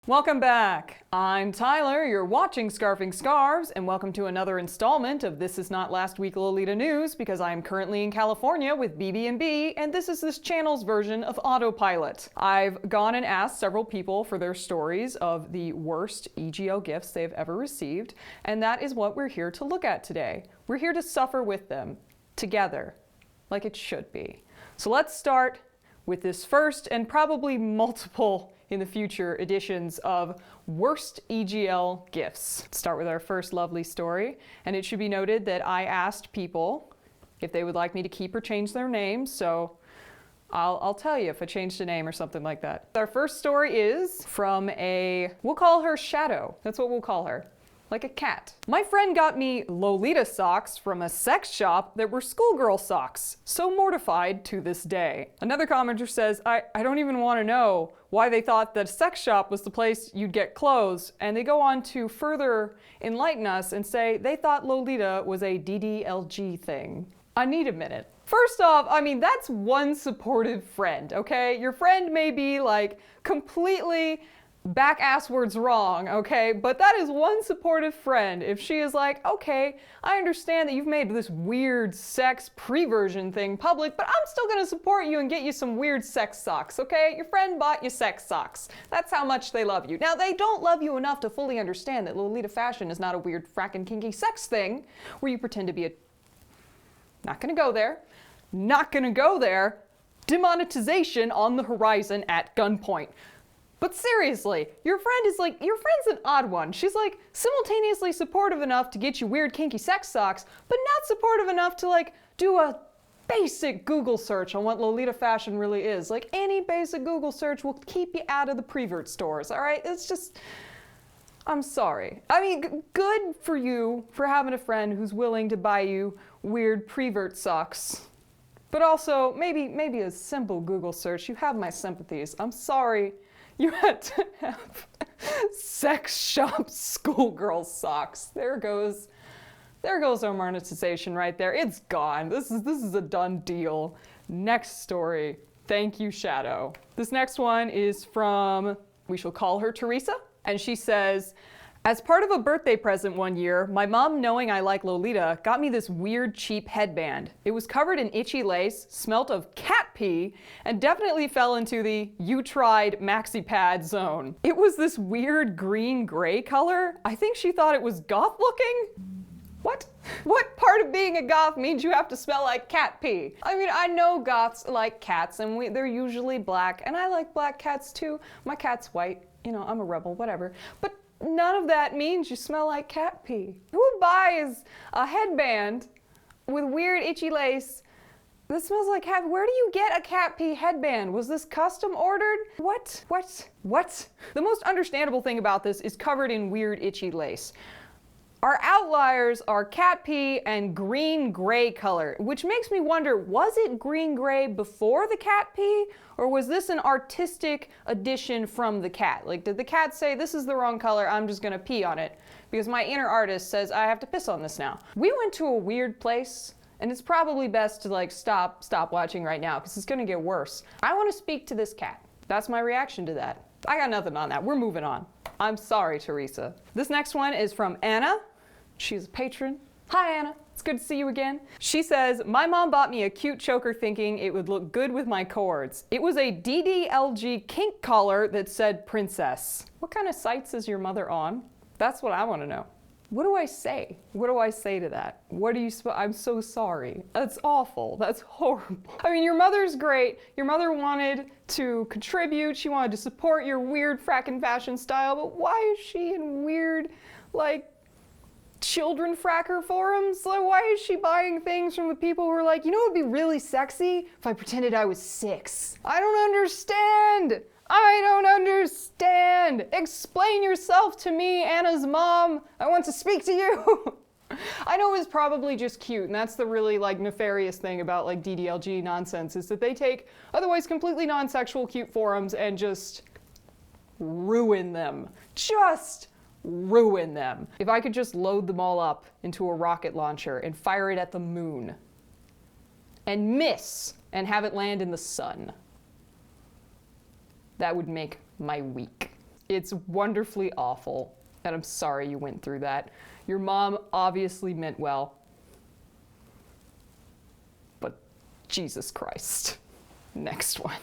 Welcome back. I'm Tyler, you're watching Scarfing Scarves, and welcome to another installment of This Is Not Last Week Lolita News, because I am currently in California with BB&B, and this is this channel's version of Autopilot. I've gone and asked several people for their stories of the worst EGL gifts they've ever received, and that is what we're here to look at today. We're here to suffer with them, together, like it should be. So let's start with this first, and probably multiple in the future editions of worst EGL gifts. Let's start with our first lovely story, and it should be noted that I asked people if they would like me to keep or change their names, so I'll tell you if I changed a name or something like that. Our first story is from we'll call her Shadow. That's what we'll call her. Like a cat. My friend got me Lolita socks from a sex shop that were schoolgirl socks. So mortified to this day. Another commenter says, I don't even want to know why they thought that a sex shop was the place you'd get clothes. And they go on to further enlighten us and say they thought Lolita was a DDLG thing. I need a minute. First off, I mean, that's one supportive friend, okay? Your friend may be like completely back-ass words wrong, okay? But that is one supportive friend. If she is like, okay, I understand that you've made this weird sex pre-version thing public, but I'm still gonna support you and get you some weird sex socks, okay? Your friend bought you sex socks. That's how much they love you. Now, they don't love you enough to fully understand that Lolita fashion is not a weird frackin' kinky sex thing where you pretend to be not gonna go there. Not gonna go there. Demonetization on the horizon at gunpoint. But seriously, your friend's an odd one. She's like simultaneously supportive enough to get you weird kinky sex socks, but not supportive enough to like do a basic Google search on what Lolita fashion really is. Like any basic Google search will keep you out of the prevert stores, all right? It's just, I'm sorry. I mean, good for you for having a friend who's willing to buy you weird prevert socks. But also, maybe a simple Google search. You have my sympathies. I'm sorry. You had to have sex shop schoolgirl socks. There goes our monetization right there. It's gone. This is a done deal. Next story. Thank you, Shadow. This next one is from, we shall call her Teresa. And she says, as part of a birthday present one year, my mom, knowing I like Lolita, got me this weird cheap headband. It was covered in itchy lace, smelt of cat pee, and definitely fell into the you tried maxi pad zone. It was this weird green-gray color. I think she thought it was goth looking. What? What part of being a goth means you have to smell like cat pee? I mean, I know goths like cats, and they're usually black, and I like black cats too. My cat's white. You know, I'm a rebel, whatever. But none of that means you smell like cat pee. Who buys a headband with weird itchy lace that smells like cat? Where do you get a cat pee headband? Was this custom ordered? What? The most understandable thing about this is covered in weird itchy lace. Our outliers are cat pee and green-gray color, which makes me wonder, was it green-gray before the cat pee, or was this an artistic addition from the cat? Like, did the cat say, this is the wrong color, I'm just gonna pee on it, because my inner artist says I have to piss on this now? We went to a weird place, and it's probably best to like stop watching right now, because it's gonna get worse. I wanna speak to this cat. That's my reaction to that. I got nothing on that, we're moving on. I'm sorry, Teresa. This next one is from Anna. She's a patron. Hi, Anna. It's good to see you again. She says, my mom bought me a cute choker thinking it would look good with my cords. It was a DDLG kink collar that said princess. What kind of sites is your mother on? That's what I want to know. What do I say? What do I say to that? I'm so sorry. That's awful. That's horrible. I mean, your mother's great. Your mother wanted to contribute. She wanted to support your weird frackin' fashion style, but why is she in weird, like, children fracker forums? Like, why is she buying things from the people who are like, you know what would be really sexy? If I pretended I was 6. I don't understand. Explain yourself to me, Anna's mom. I want to speak to you. I know it's probably just cute, and that's the really like nefarious thing about like DDLG nonsense, is that they take otherwise completely non-sexual cute forums and just ruin them. Just ruin them. If I could just load them all up into a rocket launcher and fire it at the moon and miss and have it land in the sun, that would make my week. It's wonderfully awful, and I'm sorry you went through that. Your mom obviously meant well, but Jesus Christ. Next one.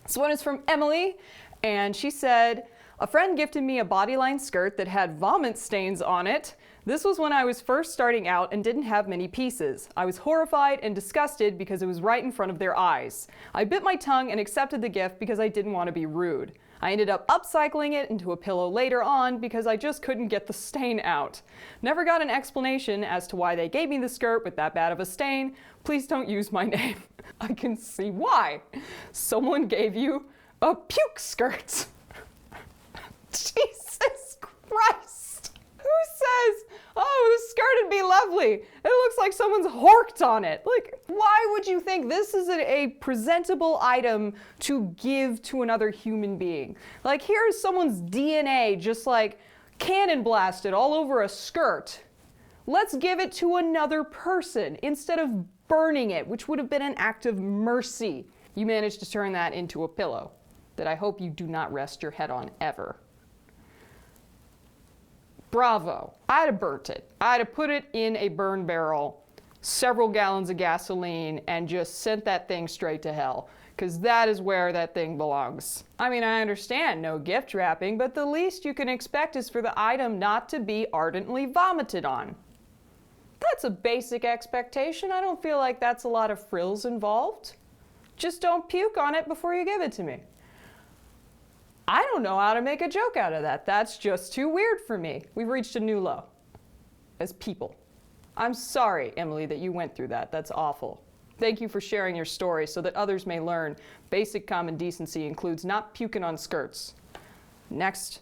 This one is from Emily, and she said, a friend gifted me a bodyline skirt that had vomit stains on it. This was when I was first starting out and didn't have many pieces. I was horrified and disgusted because it was right in front of their eyes. I bit my tongue and accepted the gift because I didn't want to be rude. I ended up upcycling it into a pillow later on because I just couldn't get the stain out. Never got an explanation as to why they gave me the skirt with that bad of a stain. Please don't use my name. I can see why. Someone gave you a puke skirt. Jesus Christ. Who says, oh, this skirt would be lovely? It looks like someone's horked on it. Like, why would you think this is a presentable item to give to another human being? Like, here's someone's DNA just like cannon blasted all over a skirt. Let's give it to another person instead of burning it, which would have been an act of mercy. You managed to turn that into a pillow that I hope you do not rest your head on ever. Bravo. I'd have burnt it. I'd have put it in a burn barrel, several gallons of gasoline, and just sent that thing straight to hell, because that is where that thing belongs. I mean, I understand no gift wrapping, but the least you can expect is for the item not to be ardently vomited on. That's a basic expectation. I don't feel like that's a lot of frills involved. Just don't puke on it before you give it to me. I don't know how to make a joke out of that. That's just too weird for me. We've reached a new low as people. I'm sorry, Emily, that you went through that. That's awful. Thank you for sharing your story so that others may learn basic common decency includes not puking on skirts. Next.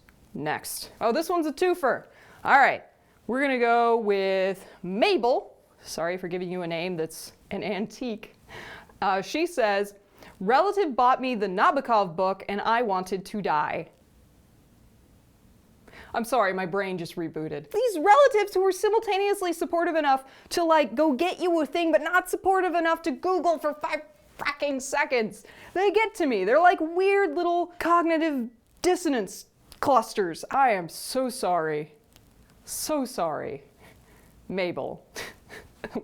Oh, this one's a twofer. All right, we're gonna go with Mabel. Sorry for giving you a name that's an antique. She says, relative bought me the Nabokov book and I wanted to die. I'm sorry, my brain just rebooted. These relatives who were simultaneously supportive enough to like go get you a thing but not supportive enough to Google for 5 fracking seconds. They get to me. They're like weird little cognitive dissonance clusters. I am so sorry. So sorry. Mabel,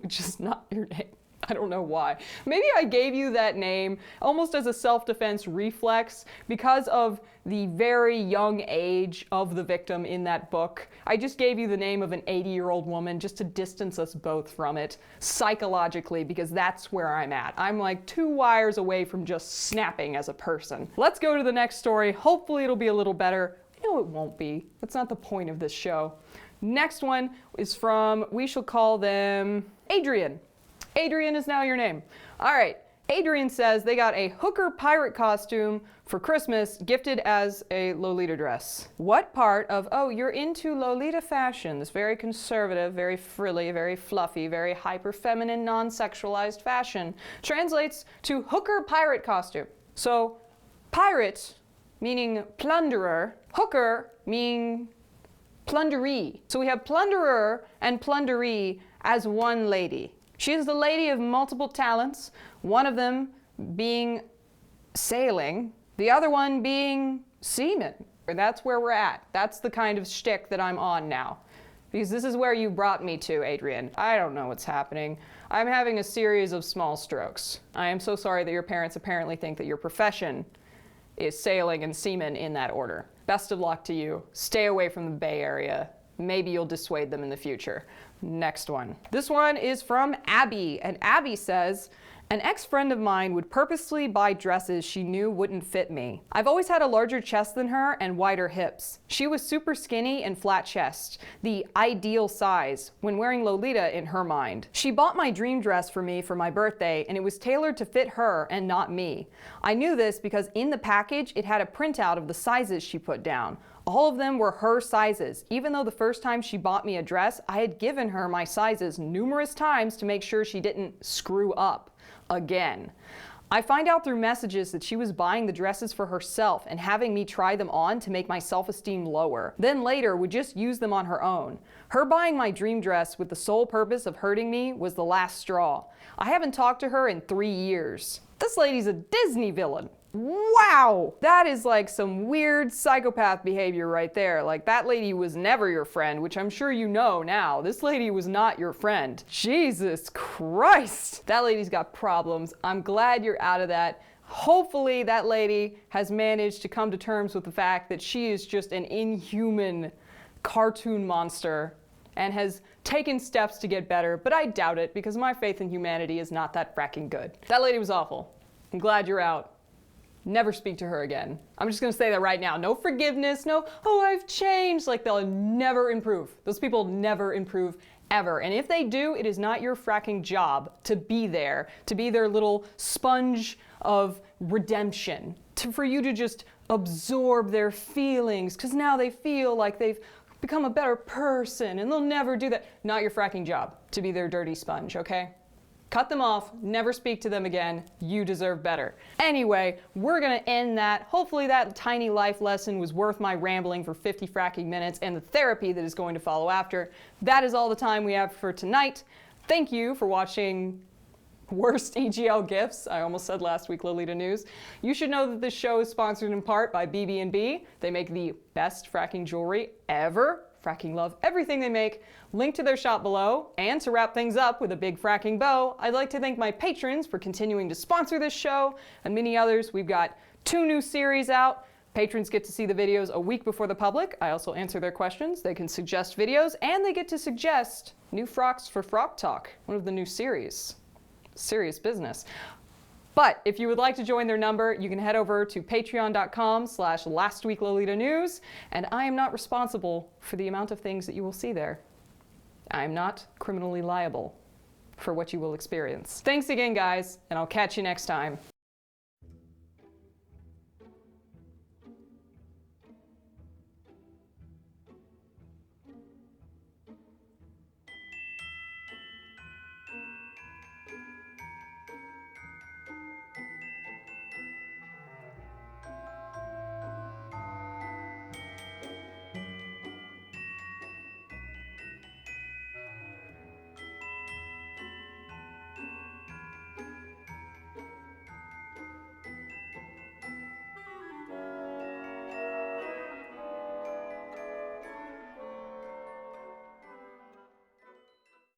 which is not your name. I don't know why. Maybe I gave you that name almost as a self-defense reflex because of the very young age of the victim in that book. I just gave you the name of an 80-year-old woman just to distance us both from it psychologically, because that's where I'm at. I'm like 2 wires away from just snapping as a person. Let's go to the next story. Hopefully it'll be a little better. No, it won't be. That's not the point of this show. Next one is from, we shall call them Adrian. Adrian is now your name. All right, Adrian says they got a hooker pirate costume for Christmas, gifted as a Lolita dress. What part of, oh, you're into Lolita fashion, this very conservative, very frilly, very fluffy, very hyper-feminine, non-sexualized fashion, translates to hooker pirate costume? So, pirate, meaning plunderer, hooker, meaning plunderee. So we have plunderer and plunderee as one lady. She is the lady of multiple talents, one of them being sailing, the other one being seaman. That's where we're at. That's the kind of shtick that I'm on now. Because this is where you brought me to, Adrian. I don't know what's happening. I'm having a series of small strokes. I am so sorry that your parents apparently think that your profession is sailing and seaman in that order. Best of luck to you. Stay away from the Bay Area. Maybe you'll dissuade them in the future. Next one. This one is from Abby, and Abby says, an ex-friend of mine would purposely buy dresses she knew wouldn't fit me. I've always had a larger chest than her and wider hips. She was super skinny and flat chest, the ideal size when wearing Lolita in her mind. She bought my dream dress for me for my birthday, and it was tailored to fit her and not me. I knew this because in the package it had a printout of the sizes she put down. All of them were her sizes, even though the first time she bought me a dress, I had given her my sizes numerous times to make sure she didn't screw up again. I find out through messages that she was buying the dresses for herself and having me try them on to make my self-esteem lower. Then later would just use them on her own. Her buying my dream dress with the sole purpose of hurting me was the last straw. I haven't talked to her in 3 years. This lady's a Disney villain. Wow! That is like some weird psychopath behavior right there. Like, that lady was never your friend, which I'm sure you know now. This lady was not your friend. Jesus Christ! That lady's got problems. I'm glad you're out of that. Hopefully that lady has managed to come to terms with the fact that she is just an inhuman cartoon monster and has taken steps to get better, but I doubt it because my faith in humanity is not that fracking good. That lady was awful. I'm glad you're out. Never speak to her again. I'm just gonna say that right now. No forgiveness, no, oh, I've changed. Like, they'll never improve. Those people never improve ever. And if they do, it is not your fracking job to be there, to be their little sponge of redemption, for you to just absorb their feelings, because now they feel like they've become a better person and they'll never do that. Not your fracking job to be their dirty sponge, okay? Cut them off, never speak to them again. You deserve better. Anyway, we're gonna end that. Hopefully that tiny life lesson was worth my rambling for 50 fracking minutes and the therapy that is going to follow after. That is all the time we have for tonight. Thank you for watching Worst EGL Gifts. I almost said last week Lolita News. You should know that this show is sponsored in part by BB&B. They make the best fracking jewelry ever. Fracking love everything they make. Link to their shop below. And to wrap things up with a big fracking bow, I'd like to thank my patrons for continuing to sponsor this show and many others. We've got 2 new series out. Patrons get to see the videos a week before the public. I also answer their questions. They can suggest videos, and they get to suggest new frocks for Frock Talk, one of the new series. Serious business. But if you would like to join their number, you can head over to patreon.com/lastweeklolitanews, and I am not responsible for the amount of things that you will see there. I am not criminally liable for what you will experience. Thanks again, guys, and I'll catch you next time.